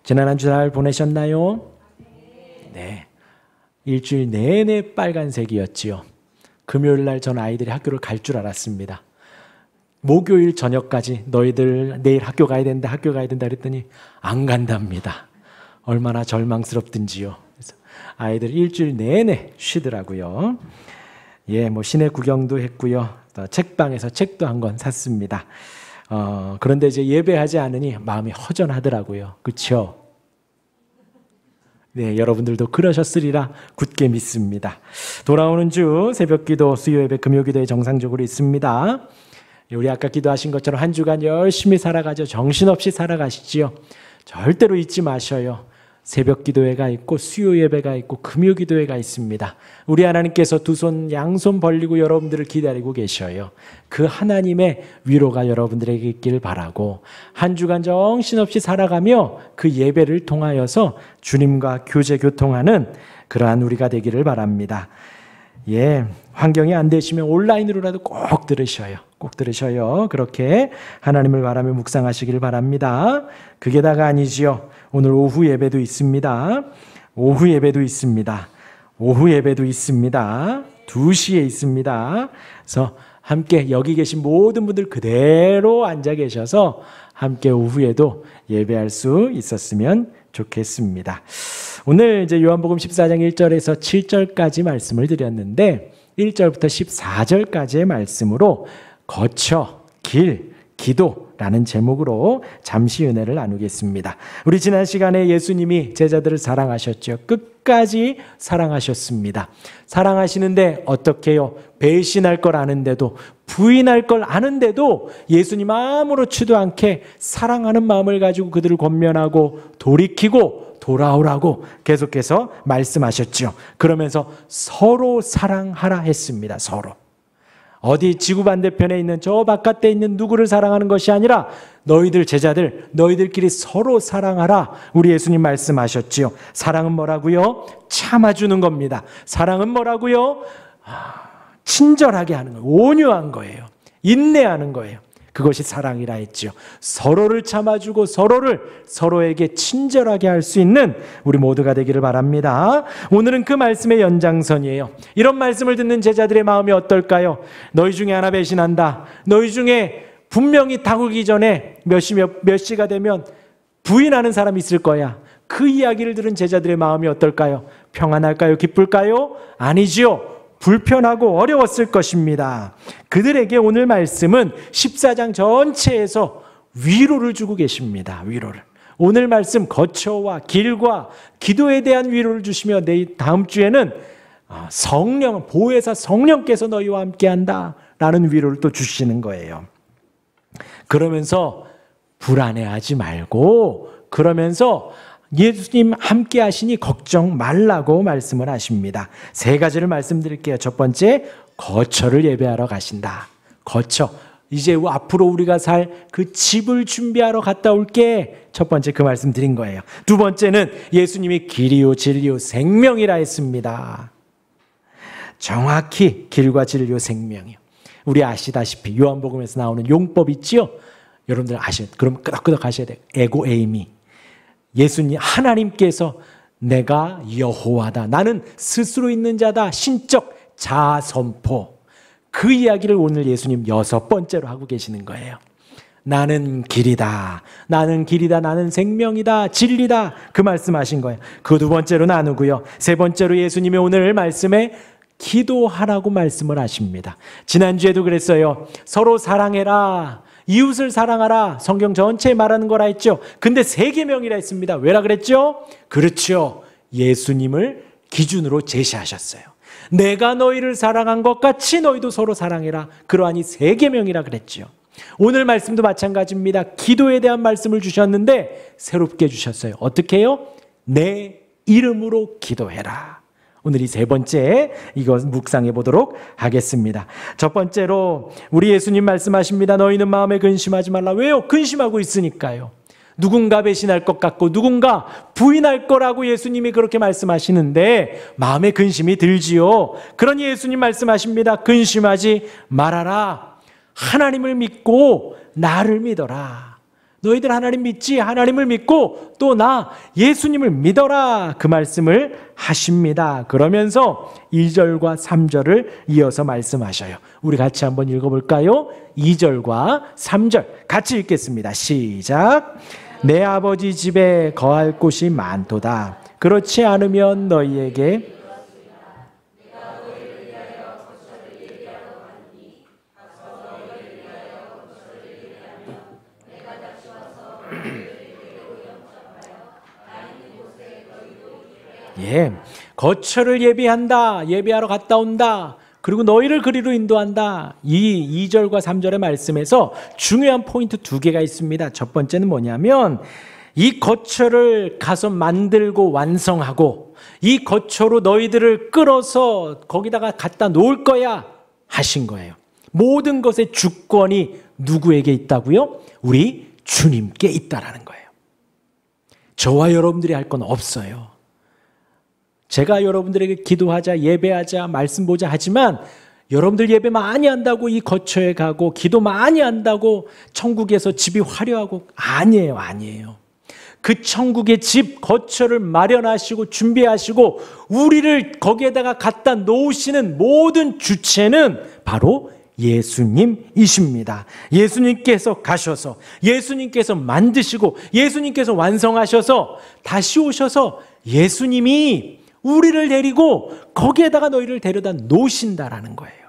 지난 한 주 잘 보내셨나요? 네. 일주일 내내 빨간색이었지요. 금요일 날 전 아이들이 학교를 갈 줄 알았습니다. 목요일 저녁까지 너희들 내일 학교 가야 된다, 학교 가야 된다 그랬더니 안 간답니다. 얼마나 절망스럽든지요. 그래서 아이들 일주일 내내 쉬더라고요. 예, 뭐 시내 구경도 했고요. 또 책방에서 책도 한 권 샀습니다. 그런데 이제 예배하지 않으니 마음이 허전하더라고요. 그렇죠? 네, 여러분들도 그러셨으리라 굳게 믿습니다. 돌아오는 주 새벽기도, 수요예배, 금요기도에 정상적으로 있습니다. 우리 아까 기도하신 것처럼 한 주간 열심히 살아가죠. 정신없이 살아가시지요. 절대로 잊지 마셔요. 새벽 기도회가 있고 수요 예배가 있고 금요 기도회가 있습니다. 우리 하나님께서 두 손 양손 벌리고 여러분들을 기다리고 계셔요. 그 하나님의 위로가 여러분들에게 있기를 바라고 한 주간 정신없이 살아가며 그 예배를 통하여서 주님과 교제 교통하는 그러한 우리가 되기를 바랍니다. 예, 환경이 안 되시면 온라인으로라도 꼭 들으셔요. 꼭 들으셔요. 그렇게 하나님을 바라며 묵상하시길 바랍니다. 그게 다가 아니지요. 오늘 오후 예배도 있습니다. 오후 예배도 있습니다. 오후 예배도 있습니다. 2시에 있습니다. 그래서 함께 여기 계신 모든 분들 그대로 앉아 계셔서 함께 오후에도 예배할 수 있었으면 좋겠습니다. 오늘 이제 요한복음 14장 1절에서 7절까지 말씀을 드렸는데 1절부터 14절까지의 말씀으로 거처, 길, 기도라는 제목으로 잠시 은혜를 나누겠습니다. 우리 지난 시간에 예수님이 제자들을 사랑하셨죠. 끝까지 사랑하셨습니다. 사랑하시는데 어떻게 해요? 배신할 걸 아는데도, 부인할 걸 아는데도 예수님 아무렇지도 않게 사랑하는 마음을 가지고 그들을 권면하고 돌이키고 돌아오라고 계속해서 말씀하셨죠. 그러면서 서로 사랑하라 했습니다. 서로. 어디 지구 반대편에 있는 저 바깥에 있는 누구를 사랑하는 것이 아니라 너희들 제자들, 너희들끼리 서로 사랑하라. 우리 예수님 말씀하셨지요. 사랑은 뭐라고요? 참아주는 겁니다. 사랑은 뭐라고요? 친절하게 하는 거예요. 온유한 거예요. 인내하는 거예요. 그것이 사랑이라 했죠. 서로를 참아주고 서로에게 친절하게 할 수 있는 우리 모두가 되기를 바랍니다. 오늘은 그 말씀의 연장선이에요. 이런 말씀을 듣는 제자들의 마음이 어떨까요? 너희 중에 하나 배신한다. 너희 중에 분명히 다구기 전에 몇 시가 되면 부인하는 사람이 있을 거야. 그 이야기를 들은 제자들의 마음이 어떨까요? 평안할까요? 기쁠까요? 아니지요. 불편하고 어려웠을 것입니다. 그들에게 오늘 말씀은 14장 전체에서 위로를 주고 계십니다. 위로를. 오늘 말씀 거처와 길과 기도에 대한 위로를 주시며 내일 다음 주에는 성령, 보혜사 성령께서 너희와 함께한다 라는 위로를 또 주시는 거예요. 그러면서 불안해하지 말고 그러면서 예수님 함께 하시니 걱정 말라고 말씀을 하십니다. 3가지를 말씀드릴게요. 첫 번째, 거처를 예배하러 가신다. 거처. 이제 앞으로 우리가 살 그 집을 준비하러 갔다 올게. 첫 번째 그 말씀 드린 거예요. 두 번째는 예수님이 길이요 진리요 생명이라 했습니다. 정확히 길과 진리요 생명이요. 우리 아시다시피 요한복음에서 나오는 용법 있지요? 여러분들 아셔요. 그럼 끄덕끄덕 하셔야 돼요. 에고 에이미. 예수님 하나님께서 내가 여호와다. 나는 스스로 있는 자다. 신적 자아 선포. 그 이야기를 오늘 예수님 6번째로 하고 계시는 거예요. 나는 길이다. 나는 길이다. 나는 생명이다. 진리다. 그 말씀하신 거예요. 그 2번째로 나누고요. 3번째로 예수님이 오늘 말씀에 기도하라고 말씀을 하십니다. 지난주에도 그랬어요. 서로 사랑해라. 이웃을 사랑하라. 성경 전체에 말하는 거라 했죠. 근데 3계명이라 했습니다. 왜라 그랬죠? 그렇죠. 예수님을 기준으로 제시하셨어요. 내가 너희를 사랑한 것 같이 너희도 서로 사랑해라. 그러하니 3계명이라 그랬죠. 오늘 말씀도 마찬가지입니다. 기도에 대한 말씀을 주셨는데 새롭게 주셨어요. 어떻게 해요? 내 이름으로 기도해라. 오늘 이 3번째 이거 묵상해 보도록 하겠습니다. 첫 번째로 우리 예수님 말씀하십니다. 너희는 마음에 근심하지 말라. 왜요? 근심하고 있으니까요. 누군가 배신할 것 같고 누군가 부인할 거라고 예수님이 그렇게 말씀하시는데 마음에 근심이 들지요. 그러니 예수님 말씀하십니다. 근심하지 말아라. 하나님을 믿고 나를 믿어라. 너희들 하나님 믿지? 하나님을 믿고 또 나 예수님을 믿어라. 그 말씀을 하십니다. 그러면서 2절과 3절을 이어서 말씀하셔요. 우리 같이 한번 읽어볼까요? 2절과 3절 같이 읽겠습니다. 시작. 내 아버지 집에 거할 곳이 많도다. 그렇지 않으면 너희에게 거처를 예비한다. 예비하러 갔다 온다. 그리고 너희를 그리로 인도한다. 이 2절과 3절의 말씀에서 중요한 포인트 두 개가 있습니다. 첫 번째는 뭐냐면 이 거처를 가서 만들고 완성하고 이 거처로 너희들을 끌어서 거기다가 갖다 놓을 거야 하신 거예요. 모든 것의 주권이 누구에게 있다고요? 우리 주님께 있다라는 거예요. 저와 여러분들이 할 건 없어요. 제가 여러분들에게 기도하자, 예배하자, 말씀 보자 하지만 여러분들 예배 많이 한다고 이 거처에 가고 기도 많이 한다고 천국에서 집이 화려하고 아니에요. 그 천국의 집, 거처를 마련하시고 준비하시고 우리를 거기에다가 갖다 놓으시는 모든 주체는 바로 예수님이십니다. 예수님께서 가셔서 예수님께서 만드시고 예수님께서 완성하셔서 다시 오셔서 예수님이 우리를 데리고 거기에다가 너희를 데려다 놓으신다라는 거예요.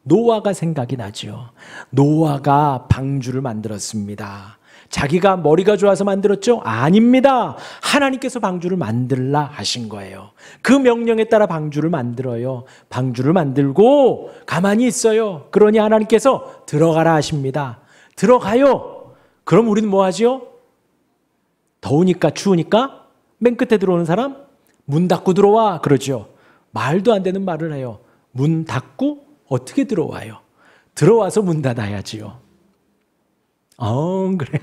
노아가 생각이 나죠. 노아가 방주를 만들었습니다. 자기가 머리가 좋아서 만들었죠? 아닙니다. 하나님께서 방주를 만들라 하신 거예요. 그 명령에 따라 방주를 만들어요. 방주를 만들고 가만히 있어요. 그러니 하나님께서 들어가라 하십니다. 들어가요. 그럼 우리는 뭐 하죠? 더우니까 추우니까 맨 끝에 들어오는 사람 문 닫고 들어와 그러죠. 말도 안 되는 말을 해요. 문 닫고 어떻게 들어와요? 들어와서 문 닫아야지요. 그래요.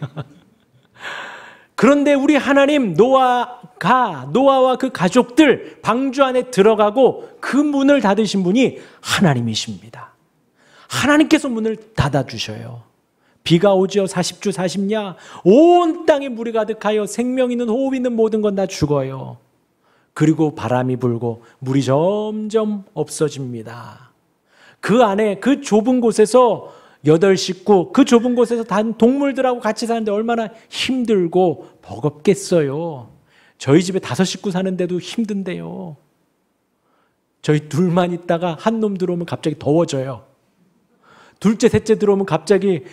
그런데 우리 하나님 노아와 그 가족들 방주 안에 들어가고 그 문을 닫으신 분이 하나님이십니다. 하나님께서 문을 닫아주셔요. 비가 오죠. 40주 40냐 온 땅에 물이 가득하여 생명 있는 호흡 있는 모든 건 다 죽어요. 그리고 바람이 불고 물이 점점 없어집니다. 그 안에 그 좁은 곳에서 8식구 그 좁은 곳에서 단 동물들하고 같이 사는데 얼마나 힘들고 버겁겠어요. 저희 집에 5식구 사는데도 힘든데요. 저희 둘만 있다가 한 놈 들어오면 갑자기 더워져요. 둘째 셋째 들어오면 갑자기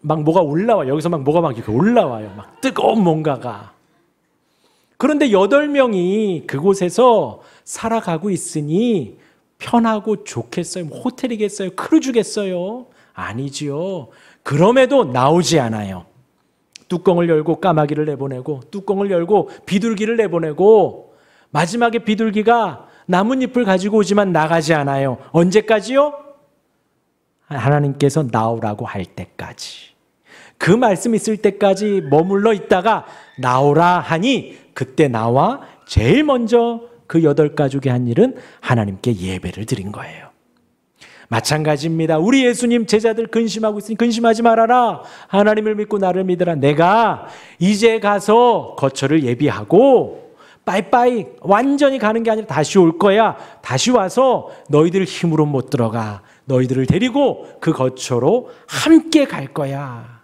막 뭐가 올라와요. 여기서 막 뭐가 막 이렇게 올라와요. 막 뜨거운 뭔가가. 그런데 8명이 그곳에서 살아가고 있으니 편하고 좋겠어요? 호텔이겠어요? 크루즈겠어요? 아니지요. 그럼에도 나오지 않아요. 뚜껑을 열고 까마귀를 내보내고 뚜껑을 열고 비둘기를 내보내고 마지막에 비둘기가 나뭇잎을 가지고 오지만 나가지 않아요. 언제까지요? 하나님께서 나오라고 할 때까지. 그 말씀 있을 때까지 머물러 있다가 나오라 하니 그때 나와 제일 먼저 그 8가족이 한 일은 하나님께 예배를 드린 거예요. 마찬가지입니다. 우리 예수님 제자들 근심하고 있으니 근심하지 말아라. 하나님을 믿고 나를 믿으라. 내가 이제 가서 거처를 예비하고 빠이빠이 완전히 가는 게 아니라 다시 올 거야. 다시 와서 너희들 힘으로 못 들어가. 너희들을 데리고 그 거처로 함께 갈 거야.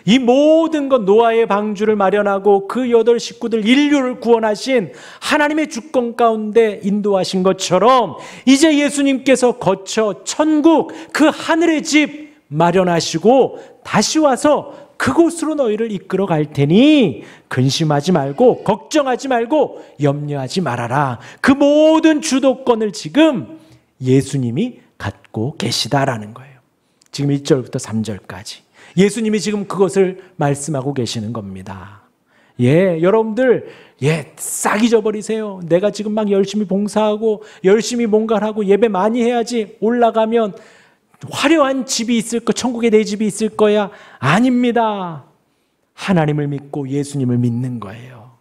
이 모든 것 노아의 방주를 마련하고 그 8식구들 인류를 구원하신 하나님의 주권 가운데 인도하신 것처럼 이제 예수님께서 거처 천국 그 하늘의 집 마련하시고 다시 와서 그곳으로 너희를 이끌어 갈 테니 근심하지 말고 걱정하지 말고 염려하지 말아라. 그 모든 주도권을 지금 예수님이 갖고 계시다라는 거예요. 지금 1절부터 3절까지 예수님이 지금 그것을 말씀하고 계시는 겁니다. 여러분들 싹 잊어버리세요. 내가 지금 막 열심히 봉사하고 열심히 뭔가를 하고 예배 많이 해야지 올라가면 화려한 집이 있을 거, 천국에 내 집이 있을 거야. 아닙니다. 하나님을 믿고 예수님을 믿는 거예요.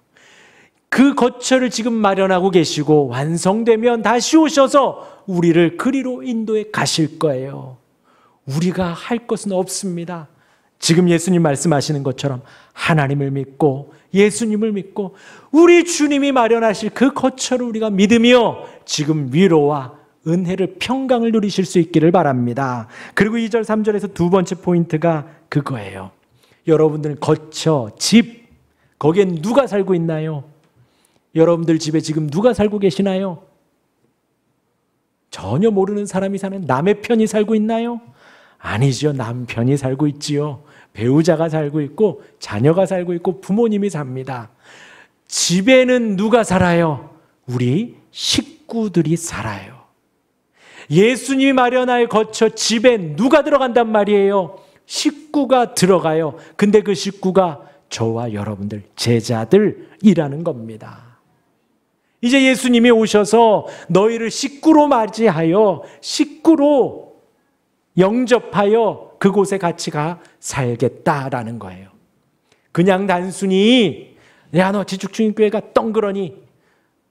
그 거처를 지금 마련하고 계시고 완성되면 다시 오셔서 우리를 그리로 인도에 가실 거예요. 우리가 할 것은 없습니다. 지금 예수님 말씀하시는 것처럼 하나님을 믿고 예수님을 믿고 우리 주님이 마련하실 그 거처를 우리가 믿으며 지금 위로와 은혜를 평강을 누리실 수 있기를 바랍니다. 그리고 2절 3절에서 두 번째 포인트가 그거예요. 여러분들 거처, 집, 거기엔 누가 살고 있나요? 여러분들 집에 지금 누가 살고 계시나요? 전혀 모르는 사람이 사는 남의 편이 살고 있나요? 아니죠. 남편이 살고 있지요. 배우자가 살고 있고 자녀가 살고 있고 부모님이 삽니다. 집에는 누가 살아요? 우리 식구들이 살아요. 예수님이 마련할 거처 집에 누가 들어간단 말이에요? 식구가 들어가요. 근데 그 식구가 저와 여러분들 제자들이라는 겁니다. 이제 예수님이 오셔서 너희를 식구로 맞이하여 식구로 영접하여 그곳에 같이 가 살겠다라는 거예요. 그냥 단순히 야, 너 지축주님교회가 덩그러니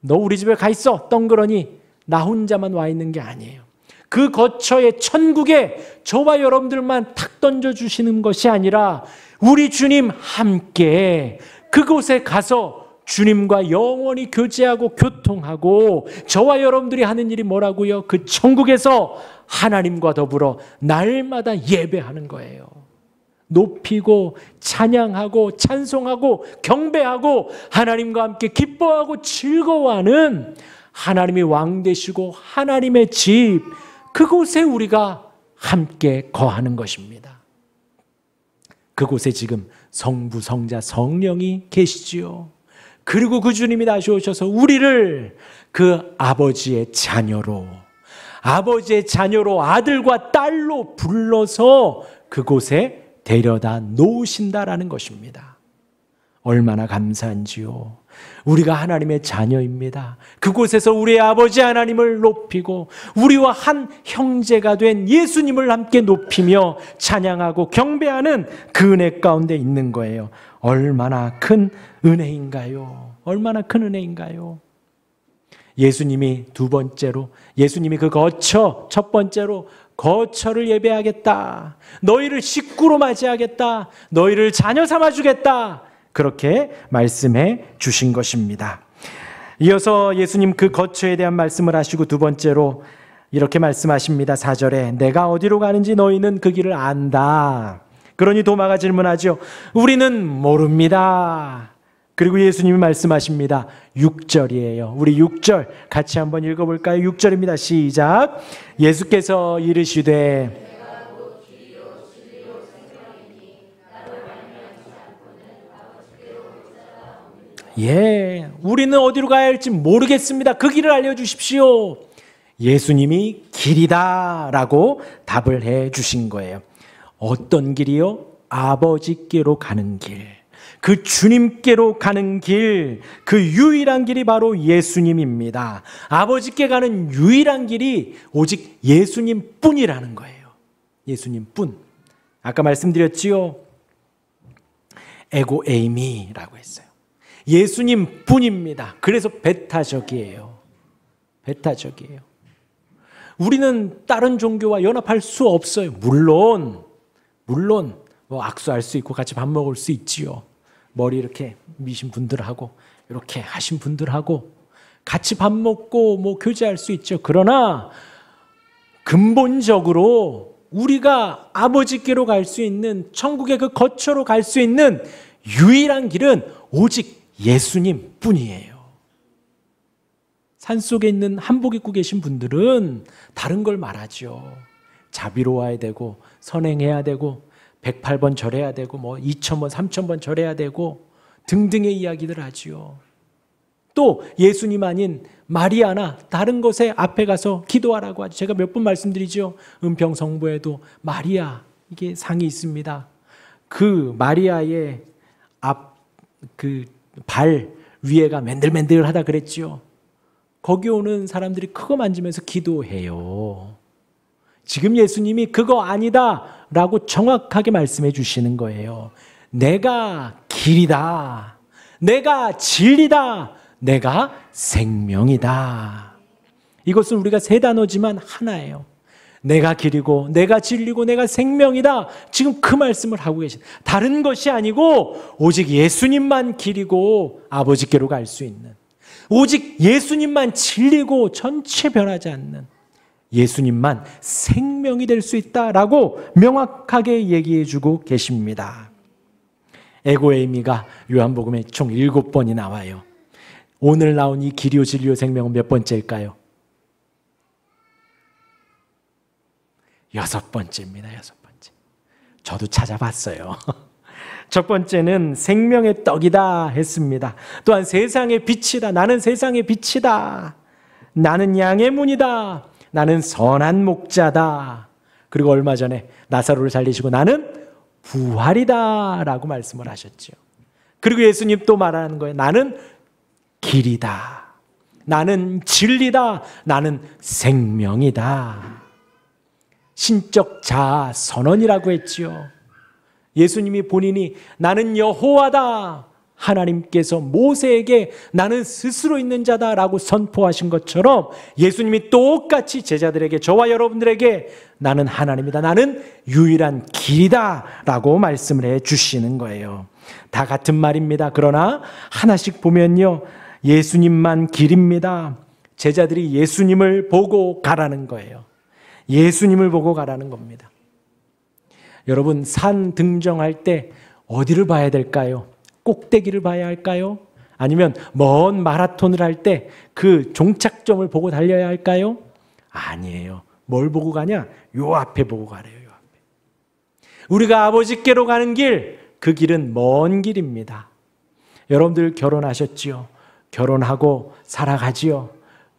너 우리 집에 가 있어 덩그러니 나 혼자만 와 있는 게 아니에요. 그 거처에 천국에 저와 여러분들만 탁 던져주시는 것이 아니라 우리 주님 함께 그곳에 가서 주님과 영원히 교제하고 교통하고 저와 여러분들이 하는 일이 뭐라고요? 그 천국에서 하나님과 더불어 날마다 예배하는 거예요. 높이고 찬양하고 찬송하고 경배하고 하나님과 함께 기뻐하고 즐거워하는 하나님이 왕 되시고 하나님의 집, 그곳에 우리가 함께 거하는 것입니다. 그곳에 지금 성부, 성자, 성령이 계시지요. 그리고 그 주님이 다시 오셔서 우리를 그 아버지의 자녀로 아들과 딸로 불러서 그곳에 데려다 놓으신다라는 것입니다. 얼마나 감사한지요. 우리가 하나님의 자녀입니다. 그곳에서 우리의 아버지 하나님을 높이고 우리와 한 형제가 된 예수님을 함께 높이며 찬양하고 경배하는 그 은혜 가운데 있는 거예요. 얼마나 큰 은혜인가요? 얼마나 큰 은혜인가요? 예수님이 두 번째로, 예수님이 그 거처, 첫 번째로 거처를 예배하겠다. 너희를 식구로 맞이하겠다. 너희를 자녀 삼아주겠다. 그렇게 말씀해 주신 것입니다. 이어서 예수님 그 거처에 대한 말씀을 하시고 두 번째로 이렇게 말씀하십니다. 4절에 내가 어디로 가는지 너희는 그 길을 안다. 그러니 도마가 질문하죠. 우리는 모릅니다. 그리고 예수님이 말씀하십니다. 6절이에요. 우리 6절 같이 한번 읽어볼까요? 6절입니다. 시작. 예수께서 이르시되 우리는 어디로 가야 할지 모르겠습니다. 그 길을 알려주십시오. 예수님이 길이다 라고 답을 해 주신 거예요. 어떤 길이요? 아버지께로 가는 길, 그 주님께로 가는 길, 그 유일한 길이 바로 예수님입니다. 아버지께 가는 유일한 길이 오직 예수님 뿐이라는 거예요. 예수님 뿐. 아까 말씀드렸지요. 에고 에이미라고 했어요. 예수님 뿐입니다. 그래서 배타적이에요. 배타적이에요. 우리는 다른 종교와 연합할 수 없어요. 물론 뭐 악수할 수 있고 같이 밥 먹을 수 있지요. 머리 이렇게 미신 분들하고 이렇게 하신 분들하고 같이 밥 먹고 뭐 교제할 수 있죠. 그러나 근본적으로 우리가 아버지께로 갈 수 있는 천국의 그 거처로 갈 수 있는 유일한 길은 오직 예수님 뿐이에요. 산속에 있는 한복 입고 계신 분들은 다른 걸 말하죠. 자비로워야 되고 선행해야 되고 108번 절해야 되고 뭐 2000번 3000번 절해야 되고 등등의 이야기들 하지요. 또 예수님 아닌 마리아나 다른 것에 앞에 가서 기도하라고 하죠. 제가 몇 번 말씀드리죠. 은평성부에도 마리아 이게 상이 있습니다. 그 마리아의 그 발 위에가 맨들맨들하다 그랬지요. 거기 오는 사람들이 그거 만지면서 기도해요. 지금 예수님이 그거 아니다 라고 정확하게 말씀해 주시는 거예요. 내가 길이다. 내가 진리다. 내가 생명이다. 이것은 우리가 세 단어지만 하나예요. 내가 길이고 내가 진리고 내가 생명이다. 지금 그 말씀을 하고 계신, 다른 것이 아니고 오직 예수님만 길이고 아버지께로 갈 수 있는, 오직 예수님만 진리고 전체 변하지 않는 예수님만 생명이 될 수 있다라고 명확하게 얘기해 주고 계십니다. 에고의 의미가 요한복음에 총 7번이 나와요. 오늘 나온 이 길이요 진리요 생명은 몇 번째일까요? 6번째입니다. 6번째. 저도 찾아봤어요. 첫 번째는 생명의 떡이다 했습니다. 또한 세상의 빛이다. 나는 세상의 빛이다. 나는 양의 문이다. 나는 선한 목자다. 그리고 얼마 전에 나사로를 살리시고 나는 부활이다 라고 말씀을 하셨죠. 그리고 예수님 또 말하는 거예요. 나는 길이다. 나는 진리다. 나는 생명이다. 신적 자아 선언이라고 했지요. 예수님이 본인이 나는 여호와다. 하나님께서 모세에게 나는 스스로 있는 자다라고 선포하신 것처럼 예수님이 똑같이 제자들에게, 저와 여러분들에게 나는 하나님이다. 나는 유일한 길이다라고 말씀을 해 주시는 거예요. 다 같은 말입니다. 그러나 하나씩 보면요. 예수님만 길입니다. 제자들이 예수님을 보고 가라는 거예요. 예수님을 보고 가라는 겁니다. 여러분, 산 등정할 때 어디를 봐야 될까요? 꼭대기를 봐야 할까요? 아니면 먼 마라톤을 할 때 그 종착점을 보고 달려야 할까요? 아니에요. 뭘 보고 가냐? 요 앞에 보고 가래요. 요 앞에. 우리가 아버지께로 가는 길, 그 길은 먼 길입니다. 여러분들 결혼하셨지요? 결혼하고 살아가지요?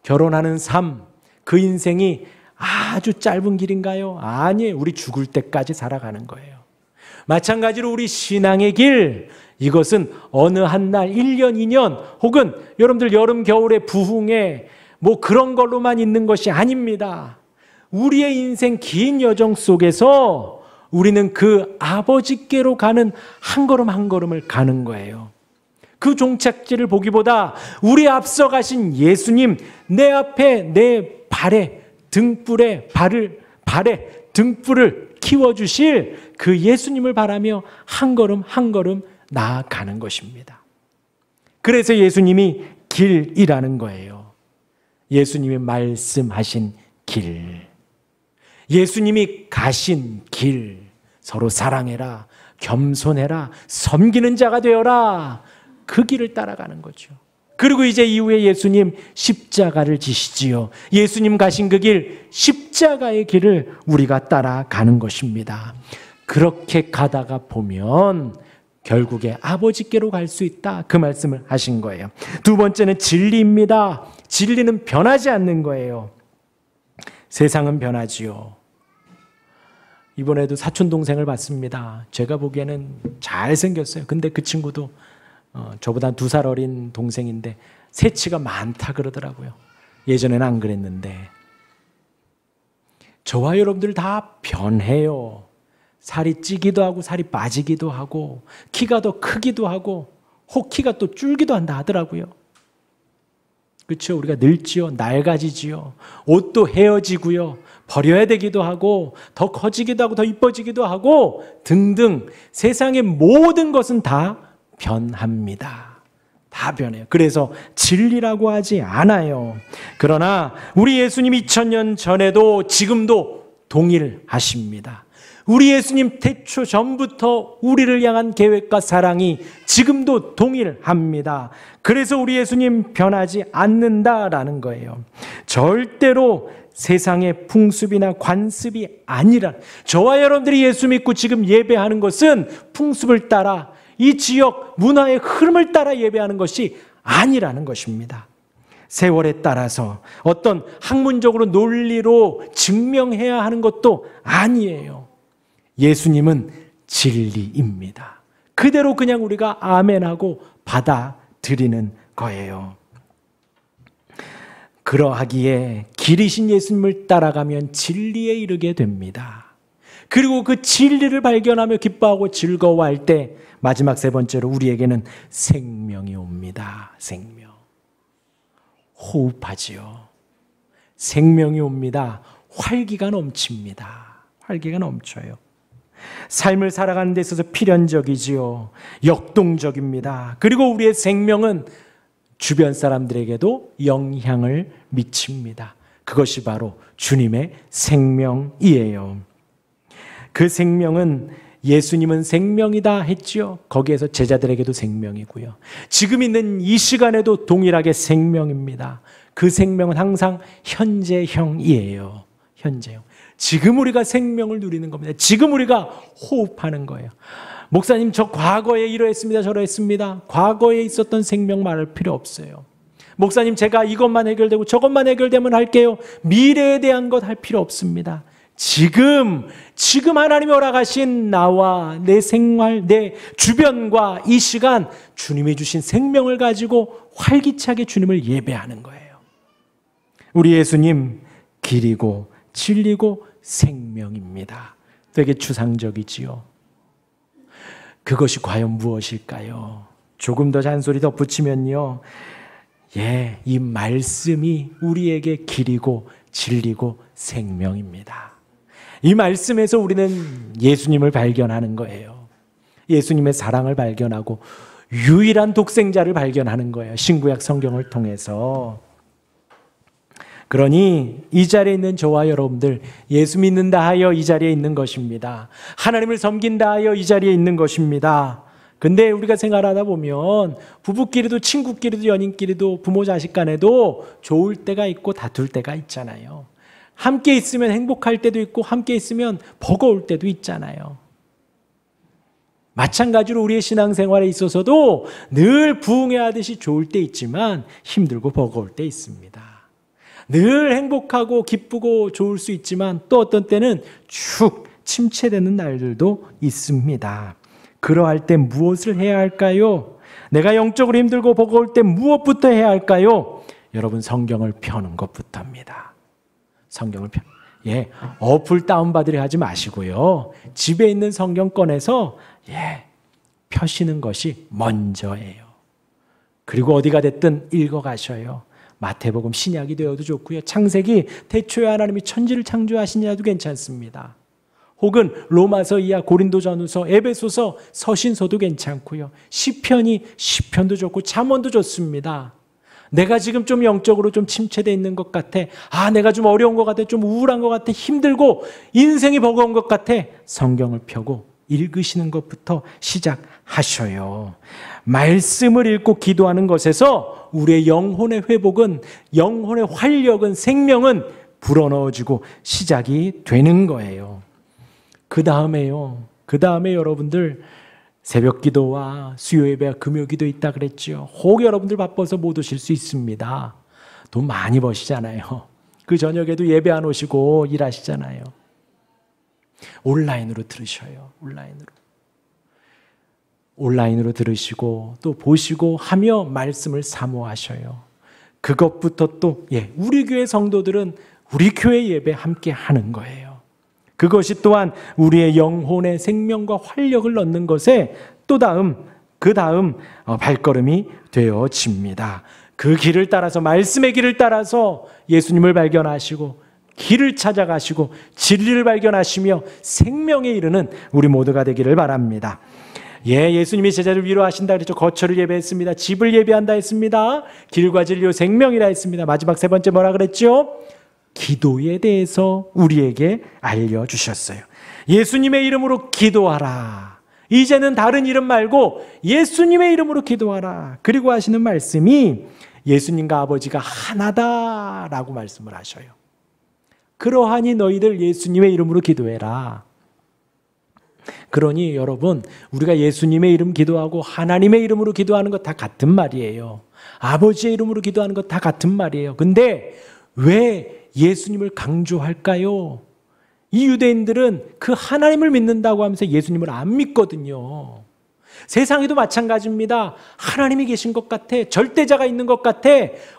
결혼하는 삶, 그 인생이 아주 짧은 길인가요? 아니에요. 우리 죽을 때까지 살아가는 거예요. 마찬가지로 우리 신앙의 길, 이것은 어느 한 날 1년, 2년 혹은 여러분들 여름, 겨울에 부흥회 뭐 그런 걸로만 있는 것이 아닙니다. 우리의 인생 긴 여정 속에서 우리는 그 아버지께로 가는 한 걸음 한 걸음을 가는 거예요. 그 종착지를 보기보다 우리 앞서 가신 예수님, 내 앞에 내 발에 등불에 발에 등불을 키워주실 그 예수님을 바라며 한 걸음 한 걸음 나아가는 것입니다. 그래서 예수님이 길이라는 거예요. 예수님이 말씀하신 길, 예수님이 가신 길, 서로 사랑해라, 겸손해라, 섬기는 자가 되어라, 그 길을 따라가는 거죠. 그리고 이제 이후에 예수님 십자가를 지시지요. 예수님 가신 그 길, 십자가의 길을 우리가 따라가는 것입니다. 그렇게 가다가 보면 결국에 아버지께로 갈 수 있다, 그 말씀을 하신 거예요. 두 번째는 진리입니다. 진리는 변하지 않는 거예요. 세상은 변하지요. 이번에도 사촌 동생을 봤습니다. 제가 보기에는 잘생겼어요. 근데 그 친구도 저보다 2살 어린 동생인데 새치가 많다 그러더라고요. 예전에는 안 그랬는데. 저와 여러분들 다 변해요. 살이 찌기도 하고 살이 빠지기도 하고 키가 더 크기도 하고 혹 키가 또 줄기도 한다 하더라고요. 그렇죠? 우리가 늙지요. 낡아지지요. 옷도 헤어지고요. 버려야 되기도 하고 더 커지기도 하고 더 이뻐지기도 하고 등등 세상의 모든 것은 다 변합니다. 다 변해요. 그래서 진리라고 하지 않아요. 그러나 우리 예수님 2000년 전에도 지금도 동일하십니다. 우리 예수님 태초 전부터 우리를 향한 계획과 사랑이 지금도 동일합니다. 그래서 우리 예수님 변하지 않는다라는 거예요. 절대로 세상의 풍습이나 관습이 아니라, 저와 여러분들이 예수 믿고 지금 예배하는 것은 풍습을 따라 이 지역 문화의 흐름을 따라 예배하는 것이 아니라는 것입니다. 세월에 따라서 어떤 학문적으로 논리로 증명해야 하는 것도 아니에요. 예수님은 진리입니다. 그대로 그냥 우리가 아멘하고 받아들이는 거예요. 그러하기에 길이신 예수님을 따라가면 진리에 이르게 됩니다. 그리고 그 진리를 발견하며 기뻐하고 즐거워할 때 마지막 세 번째로 우리에게는 생명이 옵니다. 생명. 호흡하지요. 생명이 옵니다. 활기가 넘칩니다. 활기가 넘쳐요. 삶을 살아가는 데 있어서 필연적이지요. 역동적입니다. 그리고 우리의 생명은 주변 사람들에게도 영향을 미칩니다. 그것이 바로 주님의 생명이에요. 그 생명은 예수님은 생명이다 했지요. 거기에서 제자들에게도 생명이고요. 지금 있는 이 시간에도 동일하게 생명입니다. 그 생명은 항상 현재형이에요. 현재형. 지금 우리가 생명을 누리는 겁니다. 지금 우리가 호흡하는 거예요. 목사님, 저 과거에 이러했습니다. 저러했습니다. 과거에 있었던 생명 말할 필요 없어요. 목사님, 제가 이것만 해결되고 저것만 해결되면 할게요. 미래에 대한 것 할 필요 없습니다. 지금 하나님이 허락하신 나와 내 생활, 내 주변과 이 시간 주님이 주신 생명을 가지고 활기차게 주님을 예배하는 거예요. 우리 예수님 길이고 진리고 생명입니다. 되게 추상적이지요. 그것이 과연 무엇일까요? 조금 더 잔소리 덧붙이면요. 이 말씀이 우리에게 길이고 진리고 생명입니다. 이 말씀에서 우리는 예수님을 발견하는 거예요. 예수님의 사랑을 발견하고 유일한 독생자를 발견하는 거예요. 신구약 성경을 통해서. 그러니 이 자리에 있는 저와 여러분들, 예수 믿는다 하여 이 자리에 있는 것입니다. 하나님을 섬긴다 하여 이 자리에 있는 것입니다. 근데 우리가 생활하다 보면 부부끼리도 친구끼리도 연인끼리도 부모 자식 간에도 좋을 때가 있고 다툴 때가 있잖아요. 함께 있으면 행복할 때도 있고 함께 있으면 버거울 때도 있잖아요. 마찬가지로 우리의 신앙생활에 있어서도 늘 부흥해하듯이 좋을 때 있지만 힘들고 버거울 때 있습니다. 늘 행복하고 기쁘고 좋을 수 있지만 또 어떤 때는 축 침체되는 날들도 있습니다. 그러할 때 무엇을 해야 할까요? 내가 영적으로 힘들고 버거울 때 무엇부터 해야 할까요? 여러분, 성경을 펴는 것부터입니다. 성경을 어플 다운받으려 하지 마시고요. 집에 있는 성경 꺼내서 펴시는 것이 먼저예요. 그리고 어디가 됐든 읽어가셔요. 마태복음 신약이 되어도 좋고요. 창세기 태초에 하나님이 천지를 창조하시냐도 괜찮습니다. 혹은 로마서 이하 고린도전후서 에베소서 서신서도 괜찮고요. 시편도 좋고 잠언도 좋습니다. 내가 지금 좀 영적으로 좀 침체되어 있는 것 같아. 내가 좀 어려운 것 같아. 좀 우울한 것 같아. 힘들고 인생이 버거운 것 같아. 성경을 펴고 읽으시는 것부터 시작하셔요. 말씀을 읽고 기도하는 것에서 우리의 영혼의 회복은, 영혼의 활력은, 생명은 불어넣어지고 시작이 되는 거예요. 그 다음에 여러분들 새벽 기도와 수요 예배와 금요 기도 있다 그랬죠. 혹 여러분들 바빠서 못 오실 수 있습니다. 돈 많이 버시잖아요. 그 저녁에도 예배 안 오시고 일하시잖아요. 온라인으로 들으셔요. 온라인으로 들으시고 또 보시고 하며 말씀을 사모하셔요. 그것부터 또 우리 교회 성도들은 우리 교회 예배 함께 하는 거예요. 그것이 또한 우리의 영혼의 생명과 활력을 넣는 것에 그 다음 발걸음이 되어집니다. 그 길을 따라서, 말씀의 길을 따라서 예수님을 발견하시고 길을 찾아가시고 진리를 발견하시며 생명에 이르는 우리 모두가 되기를 바랍니다. 예수님이 제자를 위로하신다 그랬죠. 거처를 예배했습니다. 집을 예배한다 했습니다. 길과 진리요 생명이라 했습니다. 마지막 세 번째 뭐라 그랬죠? 기도에 대해서 우리에게 알려주셨어요. 예수님의 이름으로 기도하라. 이제는 다른 이름 말고 예수님의 이름으로 기도하라. 그리고 하시는 말씀이 예수님과 아버지가 하나다라고 말씀을 하셔요. 그러하니 너희들 예수님의 이름으로 기도해라. 그러니 여러분, 우리가 예수님의 이름 기도하고 하나님의 이름으로 기도하는 것 다 같은 말이에요. 아버지의 이름으로 기도하는 것 다 같은 말이에요. 근데 왜 예수님을 강조할까요? 이 유대인들은 그 하나님을 믿는다고 하면서 예수님을 안 믿거든요. 세상에도 마찬가지입니다. 하나님이 계신 것 같아. 절대자가 있는 것 같아.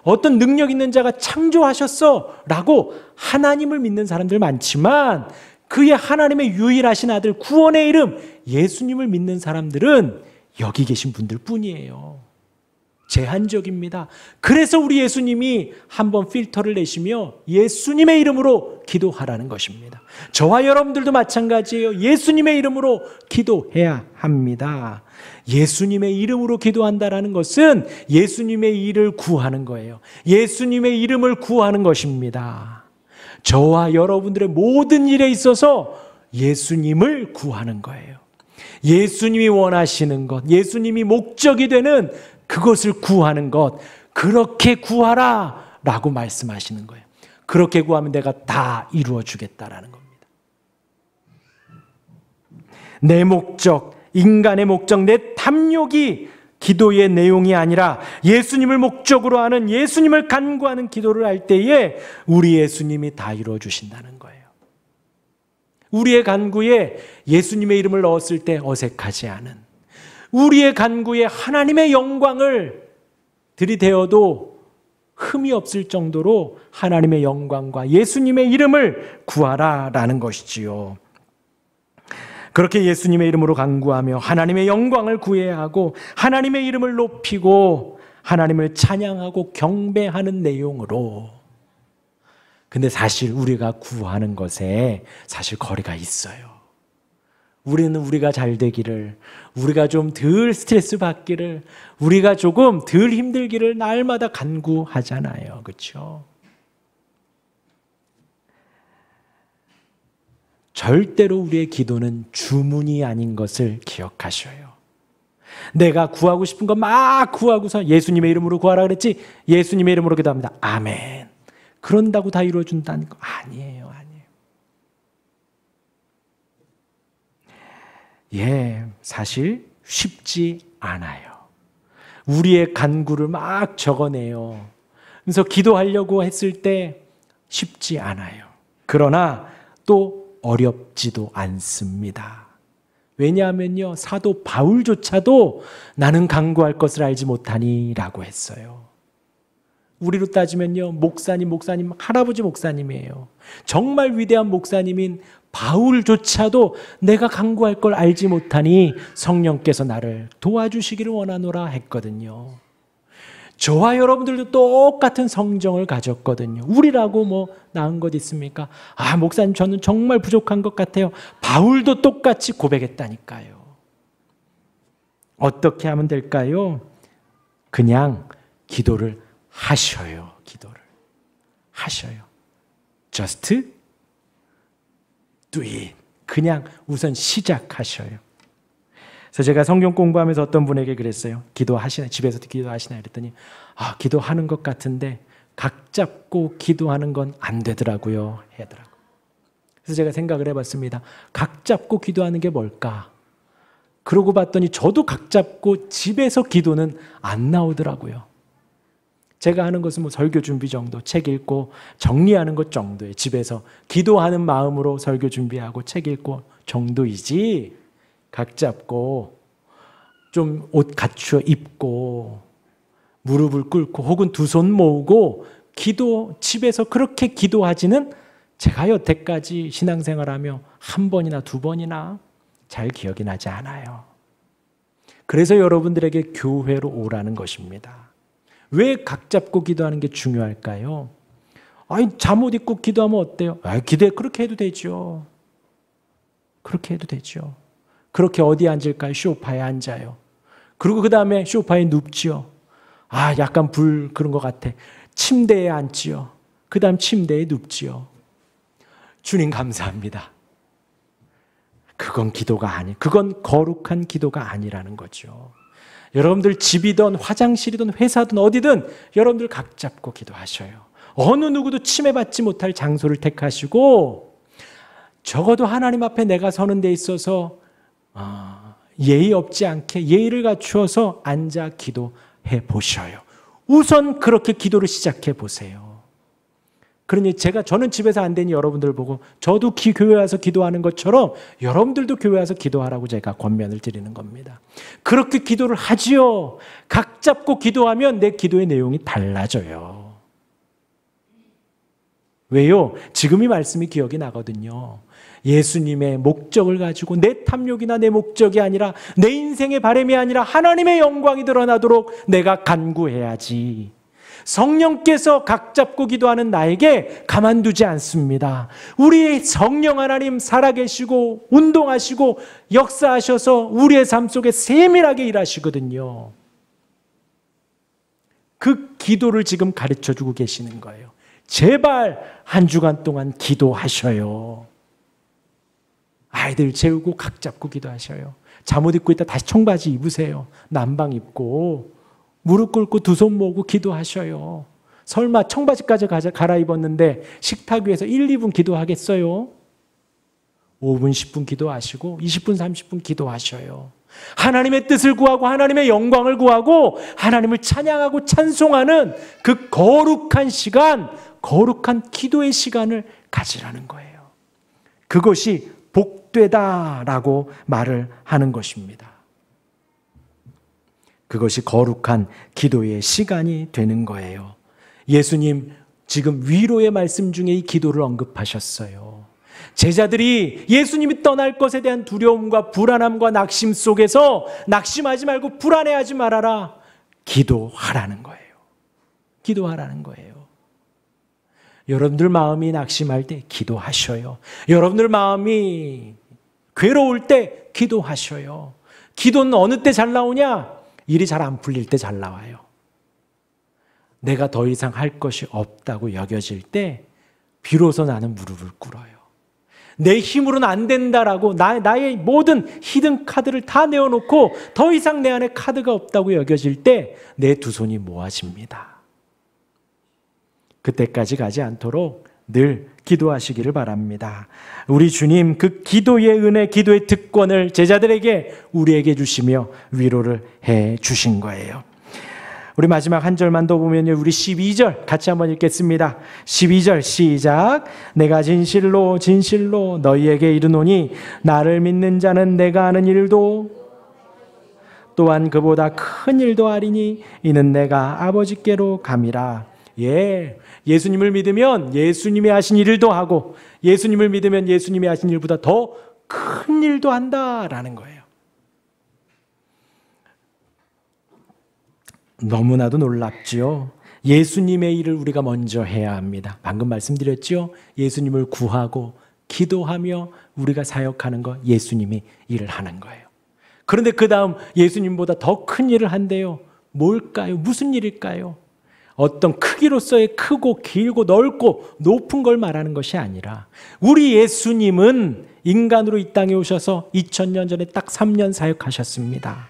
어떤 능력 있는 자가 창조하셨어 라고 하나님을 믿는 사람들 많지만 그의 하나님의 유일하신 아들 구원의 이름 예수님을 믿는 사람들은 여기 계신 분들 뿐이에요. 제한적입니다. 그래서 우리 예수님이 한번 필터를 내시며 예수님의 이름으로 기도하라는 것입니다. 저와 여러분들도 마찬가지예요. 예수님의 이름으로 기도해야 합니다. 예수님의 이름으로 기도한다는 것은 예수님의 일을 구하는 거예요. 예수님의 이름을 구하는 것입니다. 저와 여러분들의 모든 일에 있어서 예수님을 구하는 거예요. 예수님이 원하시는 것, 예수님이 목적이 되는 그것을 구하는 것, 그렇게 구하라 라고 말씀하시는 거예요. 그렇게 구하면 내가 다 이루어 주겠다라는 겁니다. 내 목적, 인간의 목적, 내 탐욕이 기도의 내용이 아니라 예수님을 목적으로 하는, 예수님을 간구하는 기도를 할 때에 우리 예수님이 다 이루어 주신다는 거예요. 우리의 간구에 예수님의 이름을 넣었을 때 어색하지 않은, 우리의 간구에 하나님의 영광을 들이대어도 흠이 없을 정도로 하나님의 영광과 예수님의 이름을 구하라라는 것이지요. 그렇게 예수님의 이름으로 간구하며 하나님의 영광을 구해야 하고 하나님의 이름을 높이고 하나님을 찬양하고 경배하는 내용으로. 근데 사실 우리가 구하는 것에 사실 거리가 있어요. 우리는 우리가 잘 되기를, 우리가 좀 덜 스트레스 받기를, 우리가 조금 덜 힘들기를 날마다 간구하잖아요. 그렇죠? 절대로 우리의 기도는 주문이 아닌 것을 기억하셔요. 내가 구하고 싶은 거 막 구하고서 예수님의 이름으로 구하라 그랬지, 예수님의 이름으로 기도합니다. 아멘. 그런다고 다 이루어준다는 거 아니에요. 예, 사실 쉽지 않아요. 우리의 간구를 막 적어내요. 그래서 기도하려고 했을 때 쉽지 않아요. 그러나 또 어렵지도 않습니다. 왜냐하면요, 사도 바울조차도 나는 간구할 것을 알지 못하니 라고 했어요. 우리로 따지면요, 목사님, 할아버지 목사님이에요. 정말 위대한 목사님인 바울조차도 내가 간구할 걸 알지 못하니 성령께서 나를 도와주시기를 원하노라 했거든요. 저와 여러분들도 똑같은 성정을 가졌거든요. 우리라고 뭐 나은 것 있습니까? 아, 목사님 저는 정말 부족한 것 같아요. 바울도 똑같이 고백했다니까요. 어떻게 하면 될까요? 그냥 기도를 하셔요. 기도를 하셔요. Just do it. 그냥 우선 시작하셔요. 그래서 제가 성경 공부하면서 어떤 분에게 그랬어요. 기도하시나, 집에서도 기도하시나 그랬더니 아, 기도하는 것 같은데 각 잡고 기도하는 건 안 되더라고요 하더라고요. 그래서 제가 생각을 해봤습니다. 각 잡고 기도하는 게 뭘까? 그러고 봤더니 저도 각 잡고 집에서 기도는 안 나오더라고요. 제가 하는 것은 뭐 설교 준비 정도, 책 읽고 정리하는 것 정도예요. 집에서 기도하는 마음으로 설교 준비하고 책 읽고 정도이지, 각 잡고 좀 옷 갖추어 입고 무릎을 꿇고 혹은 두 손 모으고 기도, 집에서 그렇게 기도하지는 제가 여태까지 신앙생활하며 한 번이나 두 번이나 잘 기억이 나지 않아요. 그래서 여러분들에게 교회로 오라는 것입니다. 왜 각 잡고 기도하는 게 중요할까요? 아니, 잠옷 입고 기도하면 어때요? 아, 그렇게 해도 되죠. 그렇게 해도 되죠. 그렇게 어디 앉을까요? 소파에 앉아요. 그리고 그 다음에 소파에 눕지요. 아, 약간 그런 것 같아. 침대에 앉지요. 그 다음 침대에 눕지요. 주님 감사합니다. 그건 기도가 그건 거룩한 기도가 아니라는 거죠. 여러분들 집이든 화장실이든 회사든 어디든 여러분들 각 잡고 기도하셔요. 어느 누구도 침해받지 못할 장소를 택하시고 적어도 하나님 앞에 내가 서는 데 있어서 예의 없지 않게 예의를 갖추어서 앉아 기도해 보셔요. 우선 그렇게 기도를 시작해 보세요. 그러니 저는 집에서 안 되니 여러분들 보고 저도 교회 와서 기도하는 것처럼 여러분들도 교회 와서 기도하라고 제가 권면을 드리는 겁니다. 그렇게 기도를 하지요. 각 잡고 기도하면 내 기도의 내용이 달라져요. 왜요? 지금 이 말씀이 기억이 나거든요. 예수님의 목적을 가지고 내 탐욕이나 내 목적이 아니라 내 인생의 바람이 아니라 하나님의 영광이 드러나도록 내가 간구해야지. 성령께서 각 잡고 기도하는 나에게 가만두지 않습니다. 우리 성령 하나님 살아계시고 운동하시고 역사하셔서 우리의 삶 속에 세밀하게 일하시거든요. 그 기도를 지금 가르쳐주고 계시는 거예요. 제발 한 주간 동안 기도하셔요. 아이들 재우고 각 잡고 기도하셔요. 잠옷 입고 있다 다시 청바지 입으세요. 남방 입고 무릎 꿇고 두 손 모으고 기도하셔요. 설마 청바지까지 갈아입었는데 식탁 위에서 1, 2분 기도하겠어요? 5분, 10분 기도하시고 20분, 30분 기도하셔요. 하나님의 뜻을 구하고 하나님의 영광을 구하고 하나님을 찬양하고 찬송하는 그 거룩한 시간, 거룩한 기도의 시간을 가지라는 거예요. 그것이 복되다라고 말을 하는 것입니다. 그것이 거룩한 기도의 시간이 되는 거예요. 예수님 지금 위로의 말씀 중에 이 기도를 언급하셨어요. 제자들이 예수님이 떠날 것에 대한 두려움과 불안함과 낙심 속에서 낙심하지 말고 불안해하지 말아라. 기도하라는 거예요. 기도하라는 거예요. 여러분들 마음이 낙심할 때 기도하셔요. 여러분들 마음이 괴로울 때 기도하셔요. 기도는 어느 때 잘 나오냐? 일이 잘 안 풀릴 때 잘 나와요. 내가 더 이상 할 것이 없다고 여겨질 때 비로소 나는 무릎을 꿇어요. 내 힘으로는 안 된다라고 나의 모든 히든 카드를 다 내어놓고 더 이상 내 안에 카드가 없다고 여겨질 때 내 두 손이 모아집니다. 그때까지 가지 않도록 늘 기도하시기를 바랍니다. 우리 주님 그 기도의 은혜, 기도의 특권을 제자들에게 우리에게 주시며 위로를 해 주신 거예요. 우리 마지막 한 절만 더 보면요. 우리 12절 같이 한번 읽겠습니다. 12절 시작. 내가 진실로 진실로 너희에게 이르노니 나를 믿는 자는 내가 하는 일도 또한 그보다 큰 일도 하리니 이는 내가 아버지께로 감이라. 예수님을 믿으면 예수님이 하신 일도 하고 예수님을 믿으면 예수님이 하신 일보다 더 큰 일도 한다라는 거예요. 너무나도 놀랍지요. 예수님의 일을 우리가 먼저 해야 합니다. 방금 말씀드렸죠. 예수님을 구하고 기도하며 우리가 사역하는 거 예수님이 일을 하는 거예요. 그런데 그 다음 예수님보다 더 큰 일을 한대요. 뭘까요? 무슨 일일까요? 어떤 크기로서의 크고 길고 넓고 높은 걸 말하는 것이 아니라 우리 예수님은 인간으로 이 땅에 오셔서 2000년 전에 딱 3년 사역하셨습니다.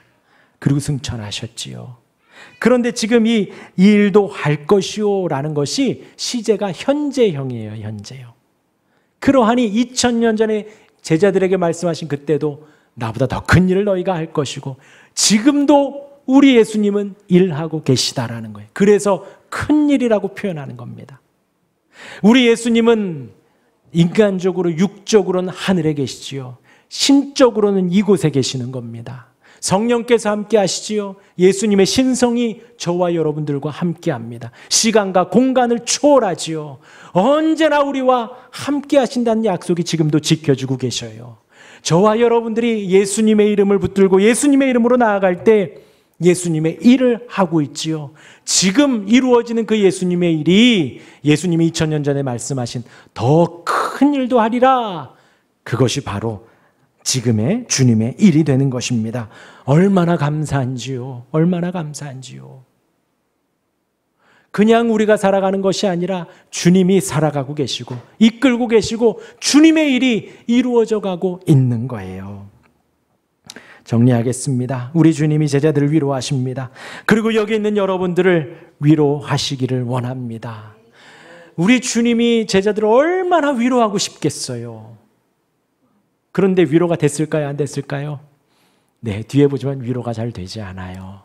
그리고 승천하셨지요. 그런데 지금 이 일도 할 것이요 라는 것이 시제가 현재형이에요. 현재형. 그러하니 2000년 전에 제자들에게 말씀하신 그때도 나보다 더 큰 일을 너희가 할 것이고 지금도 우리 예수님은 일하고 계시다라는 거예요. 그래서 큰 일이라고 표현하는 겁니다. 우리 예수님은 인간적으로 육적으로는 하늘에 계시지요. 신적으로는 이곳에 계시는 겁니다. 성령께서 함께 하시지요. 예수님의 신성이 저와 여러분들과 함께 합니다. 시간과 공간을 초월하지요. 언제나 우리와 함께 하신다는 약속이 지금도 지켜주고 계셔요. 저와 여러분들이 예수님의 이름을 붙들고 예수님의 이름으로 나아갈 때 예수님의 일을 하고 있지요. 지금 이루어지는 그 예수님의 일이 예수님이 2000년 전에 말씀하신 더 큰 일도 하리라. 그것이 바로 지금의 주님의 일이 되는 것입니다. 얼마나 감사한지요. 얼마나 감사한지요. 그냥 우리가 살아가는 것이 아니라 주님이 살아가고 계시고 이끌고 계시고 주님의 일이 이루어져 가고 있는 거예요. 정리하겠습니다. 우리 주님이 제자들을 위로하십니다. 그리고 여기 있는 여러분들을 위로하시기를 원합니다. 우리 주님이 제자들을 얼마나 위로하고 싶겠어요. 그런데 위로가 됐을까요? 안 됐을까요? 네, 뒤에 보지만 위로가 잘 되지 않아요.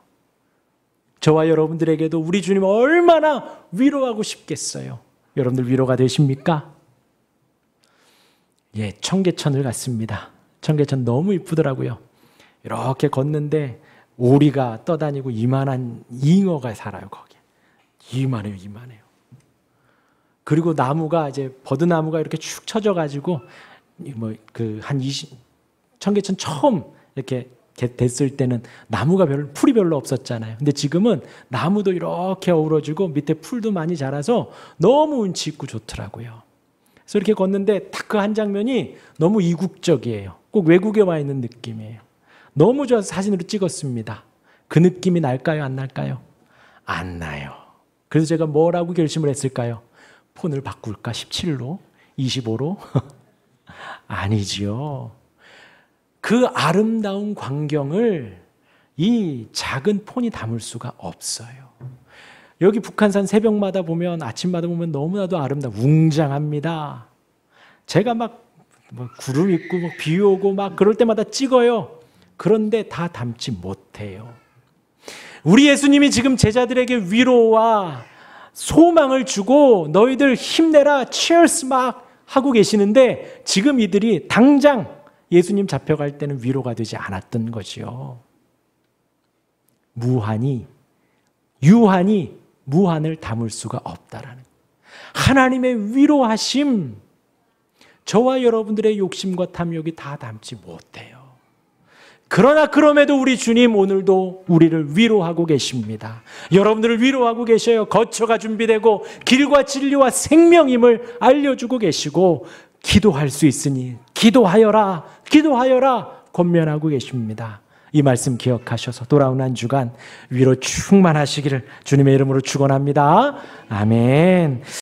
저와 여러분들에게도 우리 주님 얼마나 위로하고 싶겠어요. 여러분들 위로가 되십니까? 예, 청계천을 갔습니다. 청계천 너무 이쁘더라고요. 이렇게 걷는데 오리가 떠다니고 이만한 잉어가 살아요. 거기 이만해요. 그리고 나무가 이제 버드나무가 이렇게 축 처져가지고 한 20, 청계천 처음 이렇게 됐을 때는 나무가 풀이 별로 없었잖아요. 근데 지금은 나무도 이렇게 어우러지고 밑에 풀도 많이 자라서 너무 운치 있고 좋더라고요. 그래서 이렇게 걷는데 딱 그 한 장면이 너무 이국적이에요. 꼭 외국에 와 있는 느낌이에요. 너무 좋아서 사진으로 찍었습니다. 그 느낌이 날까요? 안 날까요? 안 나요. 그래서 제가 뭐라고 결심을 했을까요? 폰을 바꿀까? 17로? 25로? 아니지요. 그 아름다운 광경을 이 작은 폰이 담을 수가 없어요. 여기 북한산 새벽마다 보면, 아침마다 보면 너무나도 웅장합니다. 제가 구름 있고 비 오고 그럴 때마다 찍어요. 그런데 다 담지 못해요. 우리 예수님이 지금 제자들에게 위로와 소망을 주고 너희들 힘내라, cheers 하고 계시는데 지금 이들이 당장 예수님 잡혀갈 때는 위로가 되지 않았던 거지요. 유한이 무한을 담을 수가 없다라는 하나님의 위로하심, 저와 여러분들의 욕심과 탐욕이 다 담지 못해요. 그러나 그럼에도 우리 주님 오늘도 우리를 위로하고 계십니다. 여러분들을 위로하고 계셔요. 거처가 준비되고 길과 진리와 생명임을 알려주고 계시고, 기도할 수 있으니 기도하여라 권면하고 계십니다. 이 말씀 기억하셔서 돌아온 한 주간 위로 충만하시기를 주님의 이름으로 축원합니다. 아멘.